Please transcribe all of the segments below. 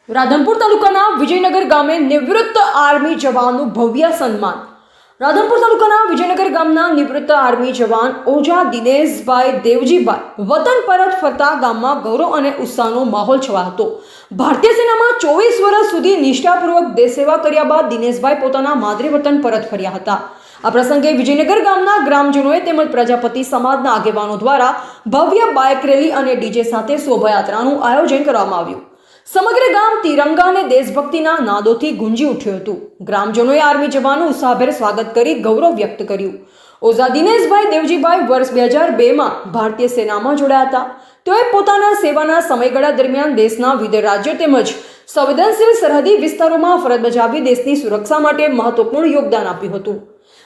રાધનપુર તાલુકાના વિજયનગર ગામે નિવૃત્ત આર્મી જવાનનું ભવ્ય સન્માન। રાધનપુર તાલુકાના વિજયનગર ગામના નિવૃત્ત આર્મી જવાન ઓઝા દિનેશભાઈ દેવજીભાઈ વતન પરત ફરતા ગામમાં ગૌરવ અને ઉત્સાહનો માહોલ છવાયો હતો। ભારતીય સેનામાં 24 વર્ષ સુધી નિષ્ઠાપૂર્વક દેશ સેવા કર્યા બાદ દિનેશભાઈ પોતાના માદરે વતન પરત ફર્યા હતા। આ પ્રસંગે વિજયનગર ગામના ગ્રામજનોએ તેમજ પ્રજાપતિ સમાજના આગેવાનો દ્વારા ભવ્ય બાઇક રેલી અને ડીજે સાથે શોભાયાત્રાનું આયોજન કરવામાં આવ્યું। સમગ્ર ગામ તિરંગા અને દેશભક્તિના નાદોથી ગુંજી ઉઠ્યું હતું। ગ્રામજનોએ આર્મી જવાનનું ઉત્સાહભેર સ્વાગત કરી ગૌરવ વ્યક્ત કર્યું। ઓઝા દિનેશભાઈ દેવજીભાઈ વર્ષ 2002માં ભારતીય સેનામાં જોડાયા હતા। તેઓએ પોતાના સેવાના સમયગાળા દરમિયાન દેશના વિવિધ રાજ્યો તેમજ સંવેદનશીલ સરહદી વિસ્તારોમાં ફરજ બજાવી દેશની સુરક્ષા માટે મહત્વપૂર્ણ યોગદાન આપ્યું હતું।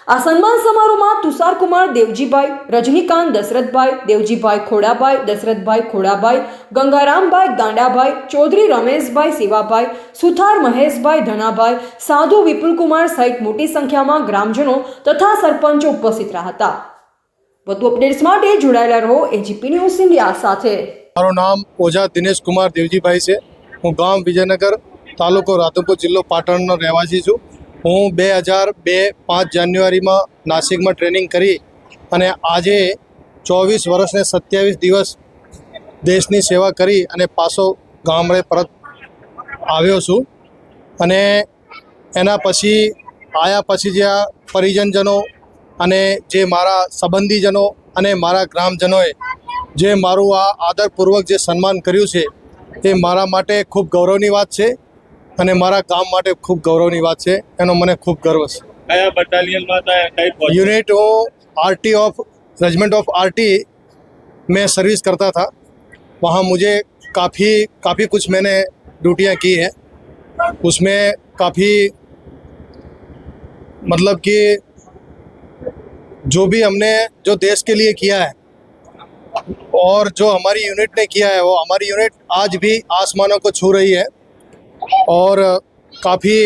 આ સન્માન સમારોહમાં તુષારકુમાર દેવજીભાઈ, રજનીકાંત દશરથભાઈ, દેવજીભાઈ ખોડાભાઈ, દશરથભાઈ ખોડાભાઈ, ગંગારામભાઈ ગાંડાભાઈ, ચૌધરી રમેશભાઈ સેવાભાઈ, સુથાર મહેશભાઈ ધનાભાઈ, સાધુ વિપુલકુમાર સહિત મોટી સંખ્યામાં ગ્રામજનો તથા સરપંચો ઉપસ્થિત રહ્યા હતા। વધુ અપડેટ્સ માટે જોડાયેલા રહો એજીપી ન્યૂઝ ઇન્ડિયા સાથે। મારું નામ ઓઝા દિનેશ કુમાર દેવજીભાઈ છે। હું ગામ વિજયનગર, તાલુકો રાધનપુર, જિલ્લો પાટણનો રહેવાસી છું। હું 2002 5 જાન્યુઆરીમાં નાસિકમાં ટ્રેનિંગ કરી અને આજે 24 વર્ષ ને 27 દિવસ દેશની સેવા કરી અને પાછો ગામડે પરત આવ્યો છું। અને એના પછી આવ્યા પછી જે આ પરિજનજનો અને જે મારા સંબંધીજનો અને મારા ગ્રામજનોએ જે મારું આ આદરપૂર્વક જે સન્માન કર્યું છે એ મારા માટે ખૂબ ગૌરવની વાત છે અને મારા ગામ માટે ખૂબ ગૌરવની વાત છે। એનો મને ખૂબ ગર્વ છે। કયા બટાલિયનમાં હતા, કઈ यूनिट वो RT of regiment of RT में सर्विस करता था। वहाँ मुझे काफ़ी कुछ मैंने ड्यूटियाँ की हैं। उसमें काफ़ी मतलब कि जो भी हमने जो देश के लिए किया है और जो हमारी यूनिट ने किया है वो हमारी यूनिट आज भी आसमानों को छू रही है और काफ़ी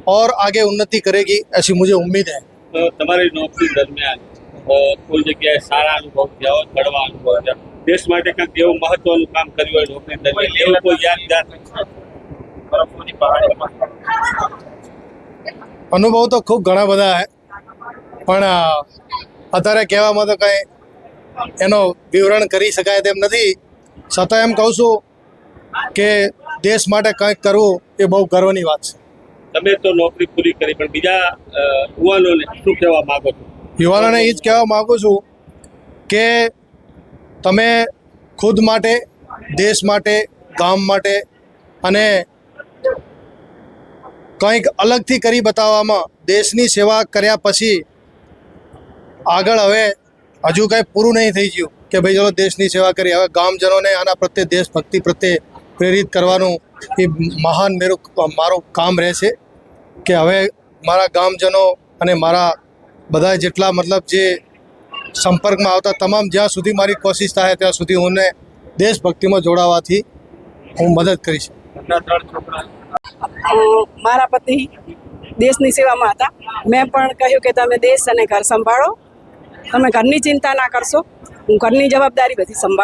और आगे उन्नति करेगी ऐसी मुझे उम्मीद है। તો તમારી નોકરી દરમિયાન કોઈ જગ્યાએ સારા અનુભવ થયા હોય, કડવા અનુભવ થયા, દેશ માટે કંઈક એવું મહત્વનું કામ કર્યું હોય નોકરી દરમિયાન, એવું કોઈ યાદગાર અનુભવ તો ખૂબ ઘણા બધા છે, પણ અત્યારે કહેવામાં તો કંઈ એનો વિવરણ કરી શકાય તેમ નથી। છતાં એમ કહું છું કે દેશ માટે કંઈક કરવું એ બહુ ગર્વની વાત છે। તમે તો નોકરી પૂરી કરી, પણ બીજા યુવાનોને શું કહેવા માંગો છો? યુવાનોને એ જ કહેવા માગું છું કે તમે ખુદ માટે, દેશ માટે, ગામ માટે અને કંઈક અલગથી કરી બતાવવામાં, દેશની સેવા કર્યા પછી આગળ હવે હજુ કંઈ પૂરું નહીં થઈ ગયું કે ભાઈ ચલો દેશની સેવા કરી, હવે ગામજનોને આના પ્રત્યે દેશભક્તિ પ્રત્યે પ્રેરિત કરવાનું એ મહાન મારું કામ રહેશે કે હવે મારા ગામજનો અને મારા બધા જેટલા મતલબ જે સંપર્કમાં આવતા તમામ જ્યાં સુધી મારી કોશિશ થાય ત્યાં સુધી હું દેશભક્તિમાં જોડાવાથી હું મદદ કરીશ। મારા પતિ દેશની સેવામાં હતા। મેં પણ કહ્યું કે તમે દેશ અને ઘર સંભાળો, તમે ઘરની ચિંતા ના કરશો, હું ઘરની જવાબદારી બધી સંભાળું।